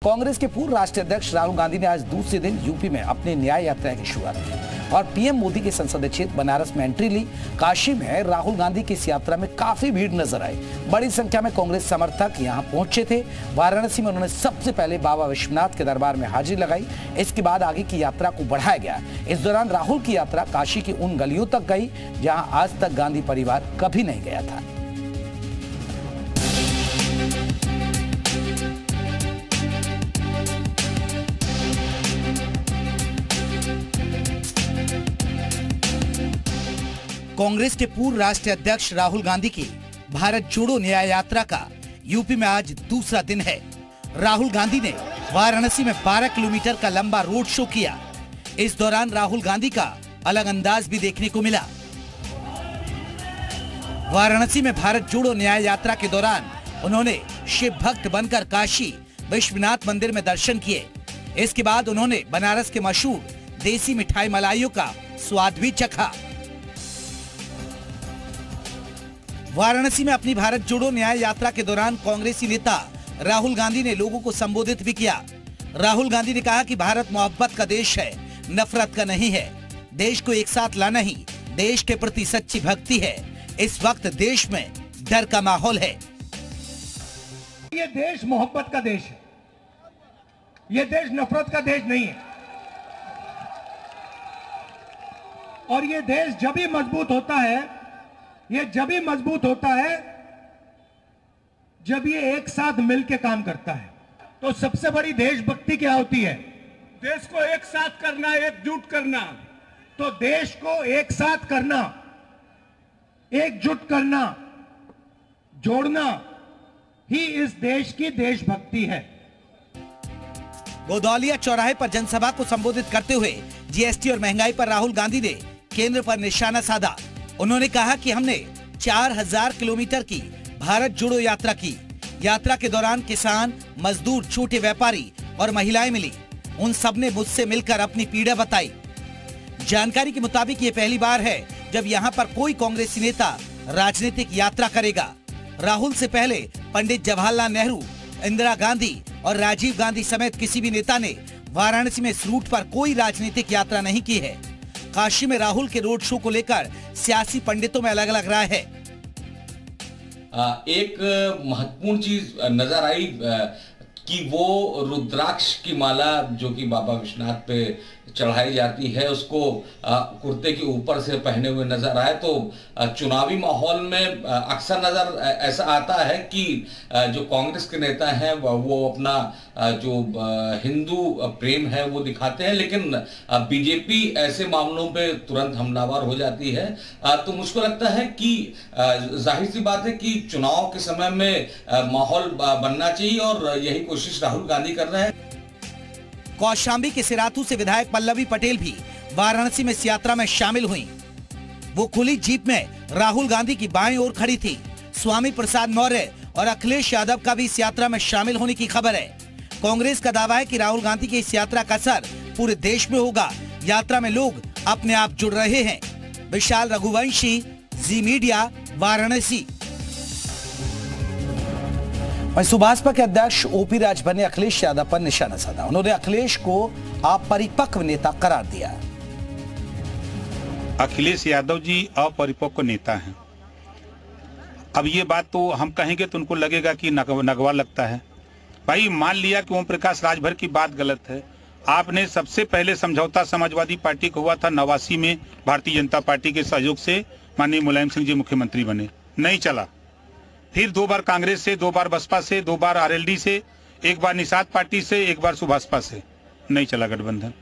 कांग्रेस के पूर्व राष्ट्रीय अध्यक्ष राहुल गांधी ने आज दूसरे दिन यूपी में अपनी न्याय यात्रा की शुरुआत की और पीएम मोदी के संसदीय क्षेत्र बनारस में एंट्री ली। काशी में राहुल गांधी की इस यात्रा में काफी भीड़ नजर आई। बड़ी संख्या में कांग्रेस समर्थक यहां पहुंचे थे। वाराणसी में उन्होंने सबसे पहले बाबा विश्वनाथ के दरबार में हाजिरी लगाई। इसके बाद आगे की यात्रा को बढ़ाया गया। इस दौरान राहुल की यात्रा काशी की उन गलियों तक गई जहां आज तक गांधी परिवार कभी नहीं गया था। कांग्रेस के पूर्व राष्ट्रीय अध्यक्ष राहुल गांधी की भारत जोड़ो न्याय यात्रा का यूपी में आज दूसरा दिन है। राहुल गांधी ने वाराणसी में 12 किलोमीटर का लंबा रोड शो किया। इस दौरान राहुल गांधी का अलग अंदाज भी देखने को मिला। वाराणसी में भारत जोड़ो न्याय यात्रा के दौरान उन्होंने शिव भक्त बनकर काशी विश्वनाथ मंदिर में दर्शन किए। इसके बाद उन्होंने बनारस के मशहूर देसी मिठाई मलाइयों का स्वाद भी चखा। वाराणसी में अपनी भारत जोड़ो न्याय यात्रा के दौरान कांग्रेसी नेता राहुल गांधी ने लोगों को संबोधित भी किया। राहुल गांधी ने कहा कि भारत मोहब्बत का देश है, नफरत का नहीं है। देश को एक साथ लाना ही देश के प्रति सच्ची भक्ति है। इस वक्त देश में डर का माहौल है। ये देश मोहब्बत का देश है, ये देश नफरत का देश नहीं है। और ये देश जब भी मजबूत होता है, ये जब भी मजबूत होता है जब ये एक साथ मिलकर काम करता है। तो सबसे बड़ी देशभक्ति क्या होती है? देश को एक साथ करना, एकजुट करना। तो देश को एक साथ करना, एकजुट करना, जोड़ना ही इस देश की देशभक्ति है। गोदौलिया चौराहे पर जनसभा को संबोधित करते हुए जीएसटी और महंगाई पर राहुल गांधी ने केंद्र पर निशाना साधा। उन्होंने कहा कि हमने 4000 किलोमीटर की भारत जोड़ो यात्रा की। यात्रा के दौरान किसान, मजदूर, छोटे व्यापारी और महिलाएं मिली। उन सब ने मुझसे मिलकर अपनी पीड़ा बताई। जानकारी के मुताबिक ये पहली बार है जब यहाँ पर कोई कांग्रेसी नेता राजनीतिक यात्रा करेगा। राहुल से पहले पंडित जवाहरलाल नेहरू, इंदिरा गांधी और राजीव गांधी समेत किसी भी नेता ने वाराणसी में इस रूट पर कोई राजनीतिक यात्रा नहीं की है। काशी में राहुल के रोड शो को लेकर सियासी पंडितों में अलग अलग राय है। एक महत्वपूर्ण चीज नजर आई कि वो रुद्राक्ष की माला जो कि बाबा विश्वनाथ पे चढ़ाई जाती है उसको कुर्ते के ऊपर से पहने हुए नजर आए। तो चुनावी माहौल में अक्सर नजर ऐसा आता है कि जो कांग्रेस के नेता हैं वो अपना जो हिंदू प्रेम है वो दिखाते हैं, लेकिन बीजेपी ऐसे मामलों पे तुरंत हमलावर हो जाती है। तो मुझको लगता है कि जाहिर सी बात है कि चुनाव के समय में माहौल बनना चाहिए और यही कोशिश राहुल गांधी कर रहे हैं। कौशाम्बी के सिराथू से विधायक पल्लवी पटेल भी वाराणसी में इस यात्रा में शामिल हुई। वो खुली जीप में राहुल गांधी की बाएं ओर खड़ी थी। स्वामी प्रसाद मौर्य और अखिलेश यादव का भी इस यात्रा में शामिल होने की खबर है। कांग्रेस का दावा है कि राहुल गांधी की इस यात्रा का असर पूरे देश में होगा। यात्रा में लोग अपने आप जुड़ रहे हैं। विशाल रघुवंशी, जी मीडिया, वाराणसी। सुभाषपा के अध्यक्ष ओपी राजभर ने अखिलेश यादव पर निशाना साधा। उन्होंने अखिलेश को अपरिपक्व नेता करार दिया। अखिलेश यादव जी अपरिपक्व नेता हैं। अब ये बात तो हम कहेंगे तो उनको लगेगा कि नगवा लगता है। भाई मान लिया कि ओम प्रकाश राजभर की बात गलत है। आपने सबसे पहले समझौता समाजवादी पार्टी को हुआ था 89 में, भारतीय जनता पार्टी के सहयोग से माननीय मुलायम सिंह जी मुख्यमंत्री बने, नहीं चला। फिर 2 बार कांग्रेस से, 2 बार बसपा से, 2 बार आरएलडी से, 1 बार निषाद पार्टी से, 1 बार सुभाषपा से, नहीं चला गठबंधन।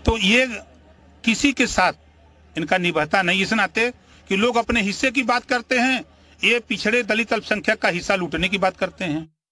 तो ये किसी के साथ इनका निभता नहीं, इस नाते कि लोग अपने हिस्से की बात करते हैं, ये पिछड़े दलित अल्पसंख्यक का हिस्सा लूटने की बात करते हैं।